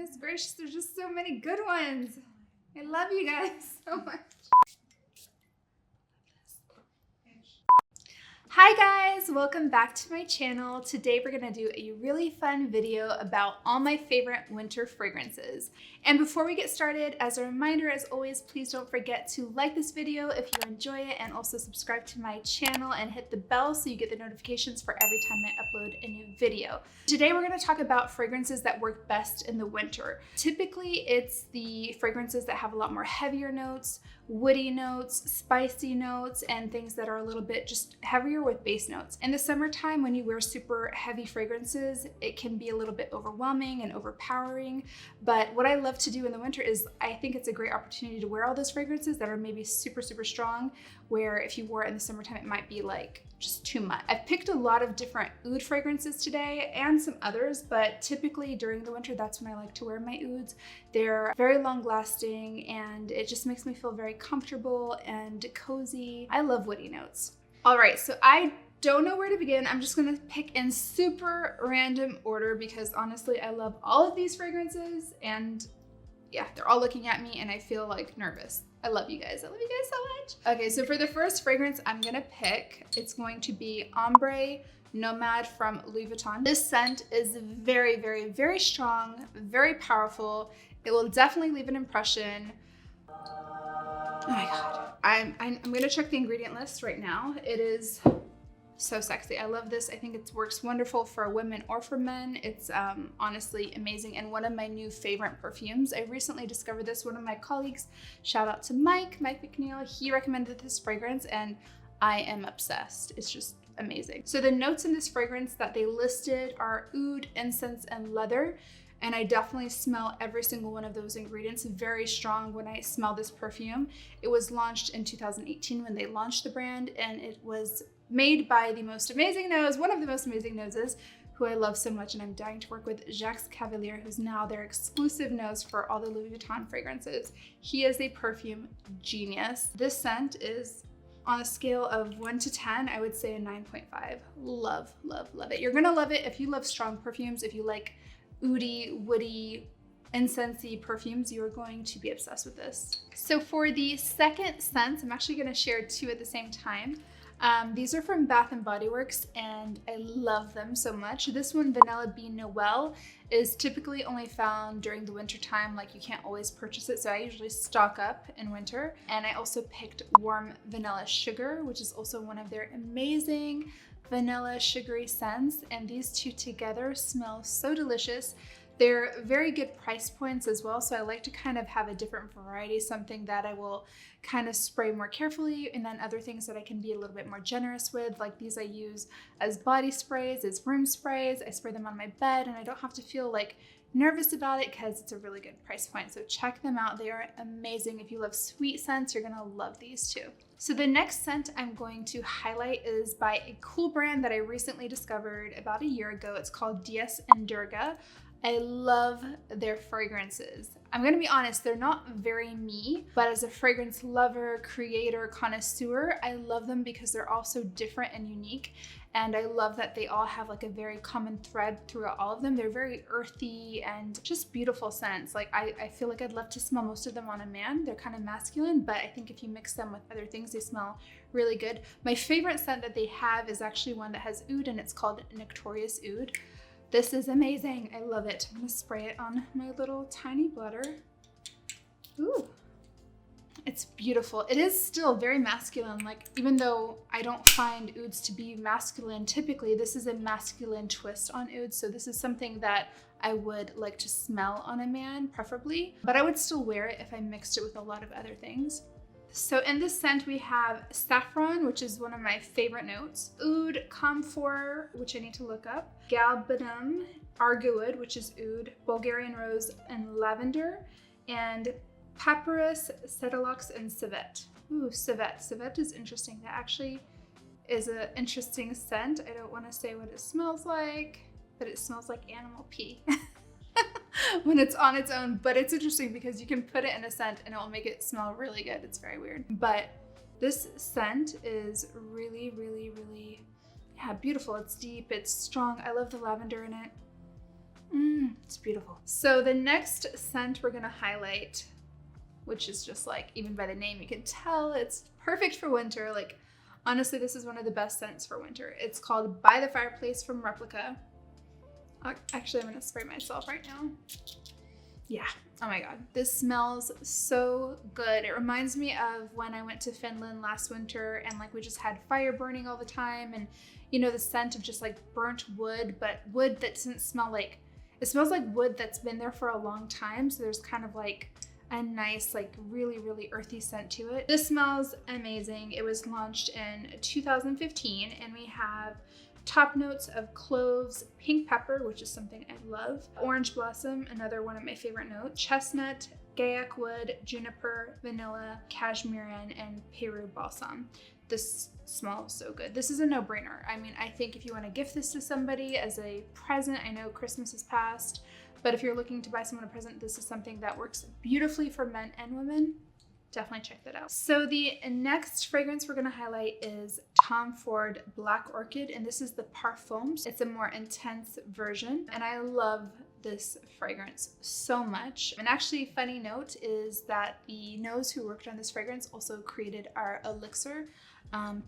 Goodness gracious, there's just so many good ones. I love you guys so much. Hi guys, welcome back to my channel. Today we're gonna do a really fun video about all my favorite winter fragrances. And before we get started, as a reminder, as always, please don't forget to like this video if you enjoy it, and also subscribe to my channel and hit the bell so you get the notifications for every time I upload a new video. Today we're gonna talk about fragrances that work best in the winter. Typically, it's the fragrances that have a lot more heavier notes, woody notes, spicy notes, and things that are a little bit just heavier with base notes. In the summertime, when you wear super heavy fragrances, it can be a little bit overwhelming and overpowering. But what I love to do in the winter is I think it's a great opportunity to wear all those fragrances that are maybe super, super strong, where if you wore it in the summertime, it might be like just too much. I've picked a lot of different oud fragrances today and some others, but typically during the winter, that's when I like to wear my ouds. They're very long lasting and it just makes me feel very comfortable and cozy. I love woody notes. All right, so I don't know where to begin. I'm just gonna pick in super random order because honestly, I love all of these fragrances and yeah, they're all looking at me and I feel like nervous. I love you guys. I love you guys so much. Okay, so for the first fragrance I'm gonna pick, it's going to be Ombre Nomade from Louis Vuitton. This scent is very, very, very strong, very powerful. It will definitely leave an impression. Oh my God. I'm gonna check the ingredient list right now. It is so sexy. I love this. I think it works wonderful for women or for men. It's honestly amazing and one of my new favorite perfumes. I recently discovered this. One of my colleagues, shout out to Mike McNeil, he recommended this fragrance and I am obsessed. It's just amazing. So the notes in this fragrance that they listed are oud, incense, and leather. And I definitely smell every single one of those ingredients very strong when I smell this perfume. It was launched in 2018 when they launched the brand, and it was made by the most amazing nose, one of the most amazing noses, who I love so much, and I'm dying to work with, Jacques Cavalier, who's now their exclusive nose for all the Louis Vuitton fragrances. He is a perfume genius. This scent is on a scale of 1 to 10, I would say a 9.5. Love, love, love it. You're gonna love it if you love strong perfumes, if you like oudy, woody, incensey perfumes, you are going to be obsessed with this. So for the second scent, I'm actually gonna share two at the same time. These are from Bath & Body Works and I love them so much. This one, Vanilla Bean Noel, is typically only found during the winter time. Like you can't always purchase it, so I usually stock up in winter. And I also picked Warm Vanilla Sugar, which is also one of their amazing vanilla sugary scents, and these two together smell so delicious. They're very good price points as well, so I like to kind of have a different variety, something that I will kind of spray more carefully, and then other things that I can be a little bit more generous with. Like these I use as body sprays, as room sprays. I spray them on my bed and I don't have to feel like nervous about it because it's a really good price point. So check them out. They are amazing. If you love sweet scents, you're gonna love these too. So the next scent I'm going to highlight is by a cool brand that I recently discovered about a year ago. It's called DS and Durga. I love their fragrances. I'm gonna be honest, they're not very me, but as a fragrance lover, creator, connoisseur, I love them because they're all so different and unique. And I love that they all have like a very common thread throughout all of them. They're very earthy and just beautiful scents. Like I feel like I'd love to smell most of them on a man. They're kind of masculine, but I think if you mix them with other things, they smell really good. My favorite scent that they have is actually one that has oud, and it's called Notorious OUD. This is amazing. I love it. I'm gonna spray it on my little tiny bladder. Ooh. It's beautiful. It is still very masculine. Like even though I don't find ouds to be masculine typically, this is a masculine twist on ouds. So this is something that I would like to smell on a man preferably, but I would still wear it if I mixed it with a lot of other things. So in this scent we have saffron, which is one of my favorite notes, oud camphor, which I need to look up, galbanum, argowood, which is oud, Bulgarian rose and lavender, and papyrus, cedalox, and civet. Ooh, civet. Civet is interesting. That actually is an interesting scent. I don't want to say what it smells like, but it smells like animal pee. When it's on its own, but it's interesting because you can put it in a scent and it will make it smell really good. It's very weird. But this scent is really, really, really, yeah, beautiful. It's deep, it's strong. I love the lavender in it. It's beautiful. So the next scent we're gonna highlight, which is just like, even by the name, you can tell it's perfect for winter. Like, honestly, this is one of the best scents for winter. It's called By the Fireplace from Replica. Actually, I'm gonna spray myself right now. Yeah, oh my God. This smells so good. It reminds me of when I went to Finland last winter and like we just had fire burning all the time, and you know, the scent of just like burnt wood, but wood that doesn't smell like, it smells like wood that's been there for a long time. So there's kind of like a nice, like really, really earthy scent to it. This smells amazing. It was launched in 2015 and we have top notes of cloves, pink pepper, which is something I love, orange blossom, another one of my favorite notes, chestnut, gaiac wood, juniper, vanilla, cashmere, and Peru balsam. This smells so good. This is a no-brainer. I mean, I think if you want to gift this to somebody as a present, I know Christmas is past, but if you're looking to buy someone a present, this is something that works beautifully for men and women. Definitely check that out. So the next fragrance we're gonna highlight is Tom Ford Black Orchid, and this is the Parfum. It's a more intense version, and I love this fragrance so much. And actually, funny note is that the nose who worked on this fragrance also created our elixir.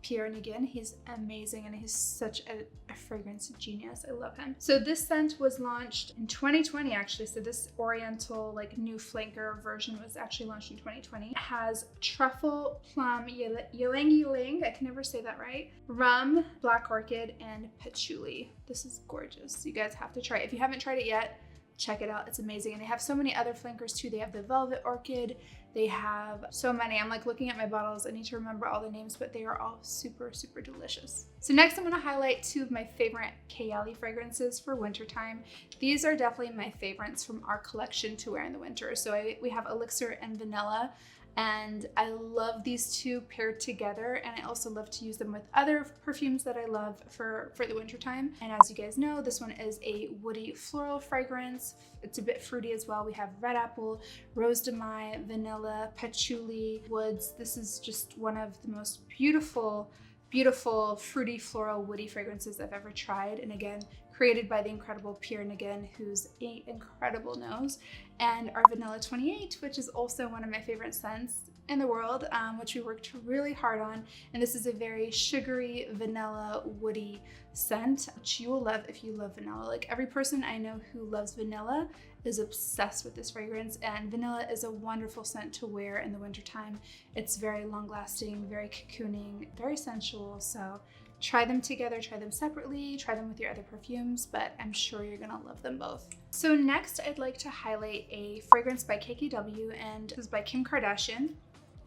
Pierre Nigin, he's amazing and he's such a fragrance genius. I love him. So this scent was launched in 2020 actually. So this oriental like new flanker version was actually launched in 2020. It has truffle, plum, ylang ylang, I can never say that right, rum, black orchid, and patchouli. This is gorgeous. You guys have to try it. If you haven't tried it yet, check it out. It's amazing. And they have so many other flankers too. They have the velvet orchid. They have so many. I'm like looking at my bottles. I need to remember all the names, but they are all super, super delicious. So next I'm going to highlight two of my favorite Kayali fragrances for wintertime. These are definitely my favorites from our collection to wear in the winter. So we have Elixir and Vanilla. And I love these two paired together, and I also love to use them with other perfumes that I love for the winter time. And as you guys know, this one is a woody floral fragrance. It's a bit fruity as well. We have red apple, rose de mai, vanilla, patchouli, woods. This is just one of the most beautiful fruity floral woody fragrances I've ever tried, and again created by the incredible Pierre Nigin, who's an incredible nose, and our Vanilla 28, which is also one of my favorite scents in the world, which we worked really hard on. And this is a very sugary vanilla woody scent, which you will love if you love vanilla. Like every person I know who loves vanilla is obsessed with this fragrance, and vanilla is a wonderful scent to wear in the wintertime. It's very long lasting, very cocooning, very sensual. So try them together, try them separately, try them with your other perfumes, but I'm sure you're gonna love them both. So next I'd like to highlight a fragrance by KKW, and this is by Kim Kardashian.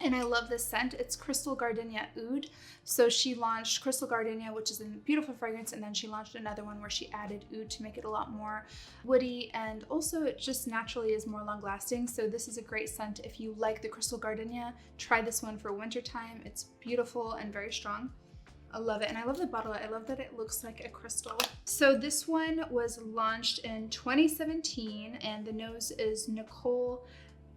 And I love this scent. It's Crystal Gardenia Oud. So she launched Crystal Gardenia, which is a beautiful fragrance, and then she launched another one where she added oud to make it a lot more woody, and also it just naturally is more long lasting. So this is a great scent if you like the Crystal Gardenia. Try this one for wintertime. It's beautiful and very strong. I love it, and I love the bottle. I love that it looks like a crystal. So this one was launched in 2017, and the nose is Nicole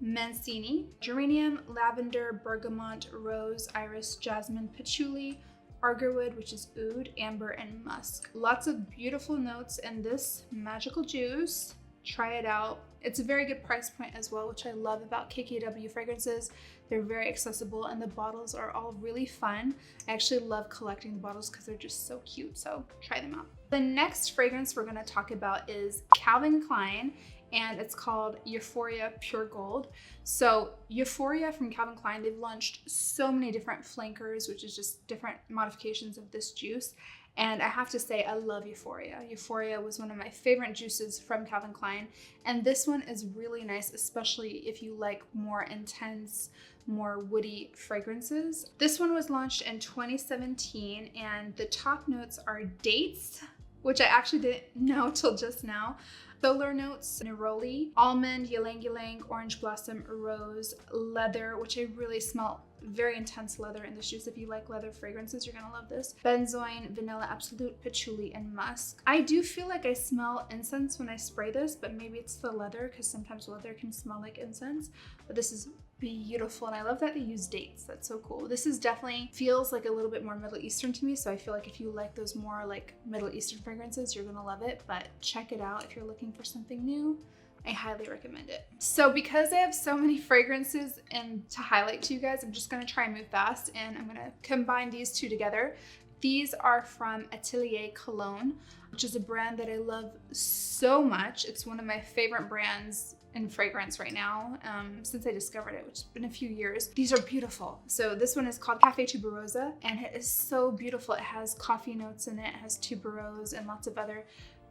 Mancini, geranium, lavender, bergamot, rose, iris, jasmine, patchouli, argarwood, which is oud, amber, and musk. Lots of beautiful notes in this magical juice. Try it out. It's a very good price point as well, which I love about KKW fragrances. They're very accessible, and the bottles are all really fun. I actually love collecting the bottles because they're just so cute, so try them out. The next fragrance we're going to talk about is Calvin Klein, and it's called Euphoria Pure Gold. So Euphoria from Calvin Klein, they've launched so many different flankers, which is just different modifications of this juice. And I have to say, I love Euphoria. Euphoria was one of my favorite juices from Calvin Klein. And this one is really nice, especially if you like more intense, more woody fragrances. This one was launched in 2017, and the top notes are dates, which I actually didn't know till just now. Solar notes, neroli, almond, ylang ylang, orange blossom, rose, leather, which I really smell very intense leather in this juice. If you like leather fragrances, you're gonna love this. Benzoin, vanilla absolute, patchouli, and musk. I do feel like I smell incense when I spray this, but maybe it's the leather, because sometimes leather can smell like incense. But this is beautiful. And I love that they use dates. That's so cool. This is definitely feels like a little bit more Middle Eastern to me. So I feel like if you like those more like Middle Eastern fragrances, you're gonna love it. But check it out if you're looking for something new. I highly recommend it. So because I have so many fragrances and to highlight to you guys, I'm just gonna try and move fast and I'm gonna combine these two together. These are from Atelier Cologne, which is a brand that I love so much. It's one of my favorite brands in fragrance right now, since I discovered it, which has been a few years. These are beautiful. So this one is called Cafe Tuberosa, and it is so beautiful. It has coffee notes in it, it has tuberose and lots of other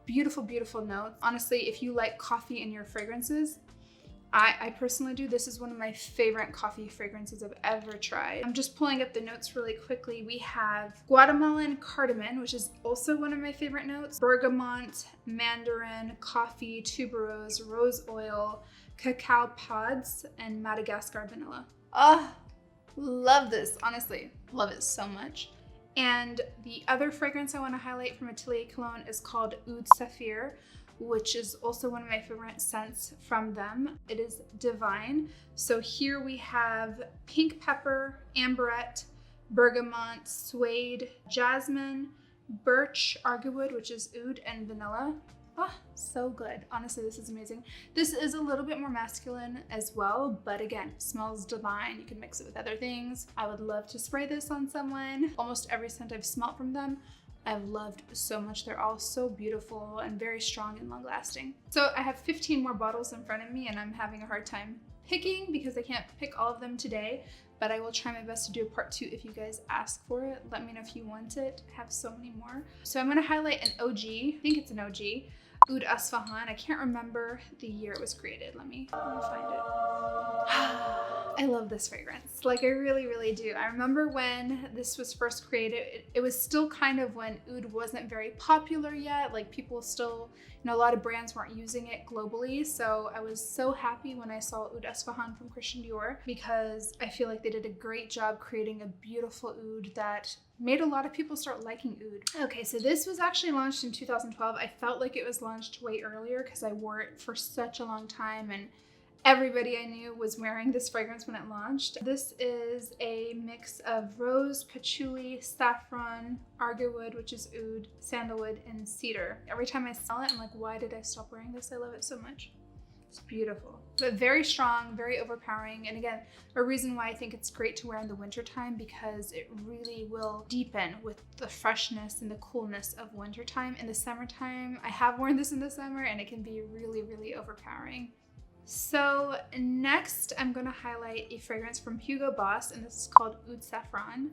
beautiful, beautiful notes. Honestly, if you like coffee in your fragrances, I personally do. This is one of my favorite coffee fragrances I've ever tried. I'm just pulling up the notes really quickly. We have Guatemalan cardamom, which is also one of my favorite notes, bergamot, mandarin, coffee, tuberose, rose oil, cacao pods, and Madagascar vanilla. Oh, love this, honestly. Love it so much. And the other fragrance I want to highlight from Atelier Cologne is called Oud Saphir, which is also one of my favorite scents from them. It is divine. So here we have pink pepper, amberette, bergamot, suede, jasmine, birch, argwood, which is oud, and vanilla. Oh, so good. Honestly, this is amazing. This is a little bit more masculine as well, but again, smells divine. You can mix it with other things. I would love to spray this on someone. Almost every scent I've smelt from them, I've loved so much. They're all so beautiful and very strong and long lasting. So I have 15 more bottles in front of me and I'm having a hard time picking because I can't pick all of them today, but I will try my best to do a part 2 if you guys ask for it. Let me know if you want it. I have so many more. So I'm gonna highlight an OG, I think it's an OG, Oud Asfahan. I can't remember the year it was created. Let me find it. I love this fragrance. Like I really, really do. I remember when this was first created, it was still kind of when oud wasn't very popular yet. Like people still, you know, a lot of brands weren't using it globally. So I was so happy when I saw Oud Asfahan from Christian Dior because I feel like they did a great job creating a beautiful oud that made a lot of people start liking oud. Okay, so this was actually launched in 2012. I felt like it was launched way earlier because I wore it for such a long time and everybody I knew was wearing this fragrance when it launched. This is a mix of rose, patchouli, saffron, argwood, which is oud, sandalwood, and cedar. Every time I smell it, I'm like, why did I stop wearing this? I love it so much. It's beautiful, but very strong, very overpowering. And again, a reason why I think it's great to wear in the wintertime because it really will deepen with the freshness and the coolness of wintertime. In the summertime, I have worn this in the summer and it can be really, really overpowering. So next, I'm gonna highlight a fragrance from Hugo Boss, and this is called Oud Saffron.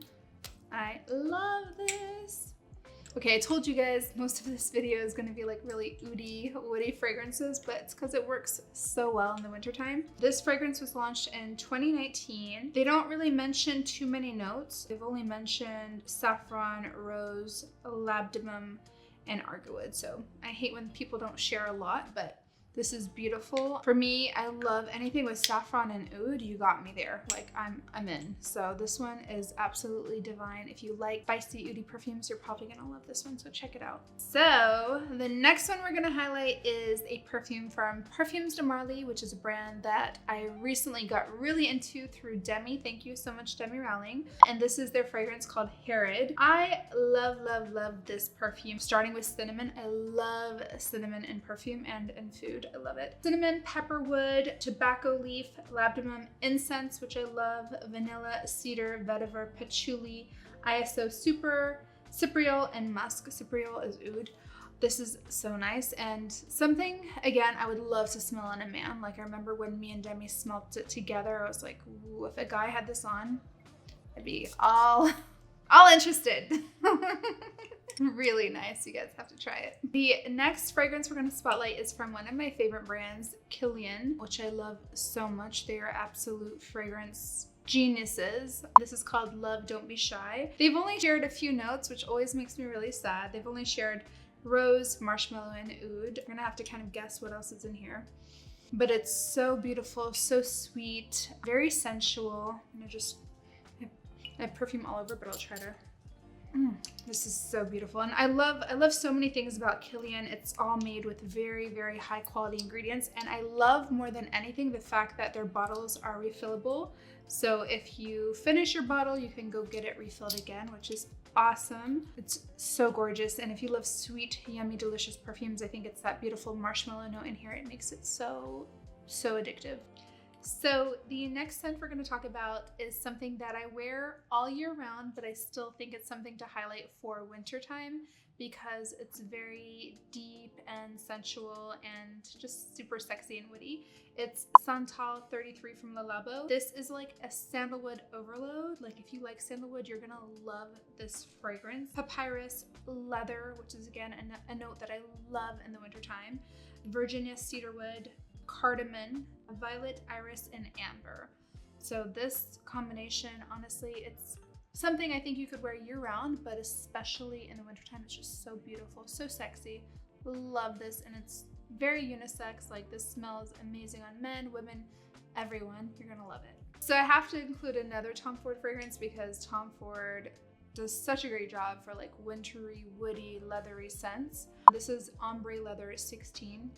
I love this. Okay, I told you guys most of this video is gonna be like really oudy, woody fragrances, but it's because it works so well in the wintertime. This fragrance was launched in 2019. They don't really mention too many notes. They've only mentioned saffron, rose, labdanum, and argwood. So I hate when people don't share a lot, but this is beautiful. For me, I love anything with saffron and oud. You got me there. Like I'm in. So this one is absolutely divine. If you like spicy oudy perfumes, you're probably gonna love this one. So check it out. So the next one we're gonna highlight is a perfume from Parfums de Marly, which is a brand that I recently got really into through Demi. Thank you so much, Demi Rowling. And this is their fragrance called Herod. I love, love, love this perfume. Starting with cinnamon. I love cinnamon in perfume and in food. I love it. Cinnamon, pepperwood, tobacco leaf, labdanum, incense, which I love, vanilla, cedar, vetiver, patchouli, ISO super, cypriol, and musk. Cypriol is oud. This is so nice and something, again, I would love to smell on a man. Like I remember when me and Demi smelt it together, I was like, ooh, if a guy had this on, I'd be all interested. Really nice. You guys have to try it. The next fragrance we're going to spotlight is from one of my favorite brands, Kilian, which I love so much. They are absolute fragrance geniuses. This is called Love Don't Be Shy. They've only shared a few notes, which always makes me really sad. They've only shared rose, marshmallow, and oud. You're gonna have to kind of guess what else is in here. But it's so beautiful, so sweet, very sensual. I have perfume all over, but I'll try to This is so beautiful, and I love so many things about Kilian. It's all made with very, very high quality ingredients, and I love more than anything the fact that their bottles are refillable. So if you finish your bottle, you can go get it refilled again, which is awesome. It's so gorgeous, and if you love sweet, yummy, delicious perfumes, I think it's that beautiful marshmallow note in here. It makes it so addictive. So the next scent we're going to talk about is something that I wear all year round, but I still think it's something to highlight for wintertime because it's very deep and sensual and just super sexy and witty. It's Santal 33 from Le Labo. This is like a sandalwood overload. Like if you like sandalwood, you're gonna love this fragrance. Papyrus, leather, which is again a note that I love in the wintertime. Virginia cedarwood, cardamom, violet, iris, and amber. So this combination, honestly, it's something I think you could wear year round, but especially in the wintertime, it's just so beautiful, so sexy. Love this, and it's very unisex. Like this smells amazing on men, women, everyone. You're gonna love it. So I have to include another Tom Ford fragrance because Tom Ford does such a great job for like wintry, woody, leathery scents. This is Ombre Leather 16.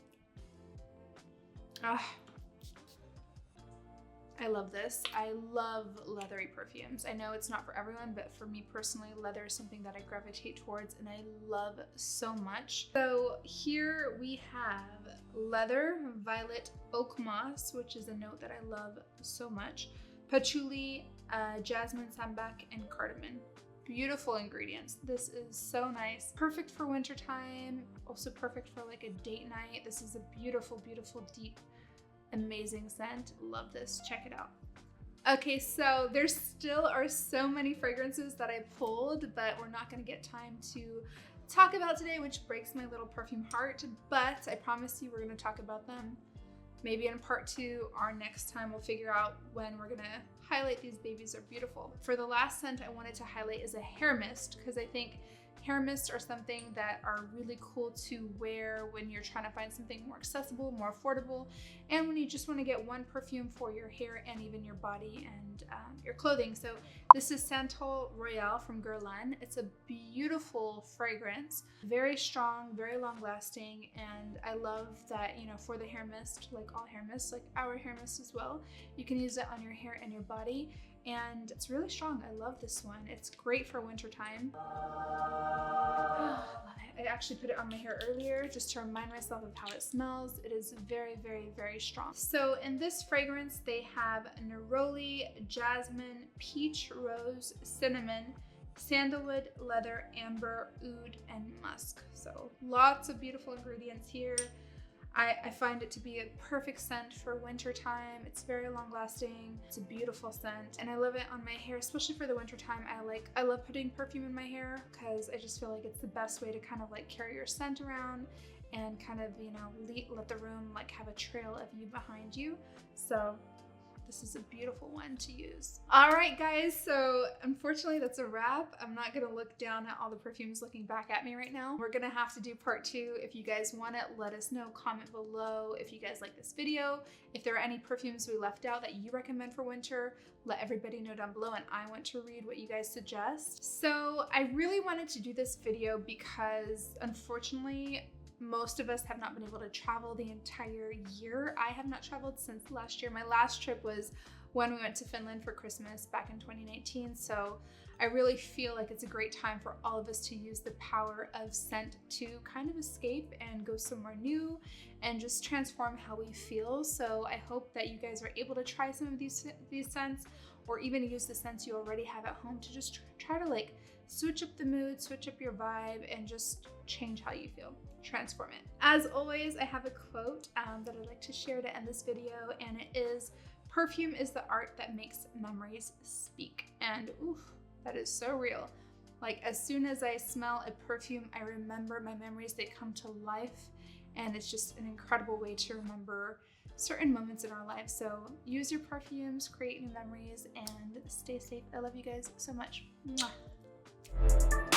I love this. I love leathery perfumes. I know it's not for everyone, but for me personally, leather is something that I gravitate towards and I love so much. So here we have leather, violet, oak moss, which is a note that I love so much, patchouli, jasmine, sambac, and cardamom. Beautiful ingredients. This is so nice. Perfect for wintertime, also perfect for like a date night. This is a beautiful, beautiful, deep, amazing scent. Love this. Check it out. Okay, so there still are so many fragrances that I pulled, but we're not going to get time to talk about today, which breaks my little perfume heart, but I promise you we're going to talk about them maybe in part 2 or next time. We'll figure out when we're going to highlight these babies. They're beautiful. For the last scent I wanted to highlight is a hair mist, because I think hair mists are something that are really cool to wear when you're trying to find something more accessible, more affordable, and when you just want to get one perfume for your hair and even your body and your clothing. So this is Santal Royale from Guerlain. It's a beautiful fragrance, very strong, very long lasting, and I love that, you know, for the hair mist, like all hair mists, like our hair mist as well, you can use it on your hair and your body. And it's really strong. I love this one. It's great for wintertime. Love it. I actually put it on my hair earlier just to remind myself of how it smells. It is very, very, very strong. So in this fragrance, they have neroli, jasmine, peach, rose, cinnamon, sandalwood, leather, amber, oud, and musk. So lots of beautiful ingredients here. I find it to be a perfect scent for winter time. It's very long lasting. It's a beautiful scent and I love it on my hair, especially for the winter time. I love putting perfume in my hair because I just feel like it's the best way to kind of like carry your scent around and kind of, you know, let the room like have a trail of you behind you. So this is a beautiful one to use. All right, guys, so unfortunately that's a wrap. I'm not gonna look down at all the perfumes looking back at me right now. We're gonna have to do part 2. If you guys want it, let us know, comment below. If you guys like this video, if there are any perfumes we left out that you recommend for winter, let everybody know down below and I want to read what you guys suggest. So I really wanted to do this video because unfortunately, most of us have not been able to travel the entire year. I have not traveled since last year. My last trip was when we went to Finland for Christmas back in 2019. So I really feel like it's a great time for all of us to use the power of scent to kind of escape and go somewhere new and just transform how we feel. So I hope that you guys are able to try some of these scents, or even use the scents you already have at home to just try to like switch up the mood, switch up your vibe, and just change how you feel. Transform it. As always, I have a quote that I'd like to share to end this video, and it is, "Perfume is the art that makes memories speak." And oof, that is so real. Like as soon as I smell a perfume, I remember my memories, they come to life, and it's just an incredible way to remember certain moments in our lives. So use your perfumes, create new memories, and stay safe. I love you guys so much. Mwah.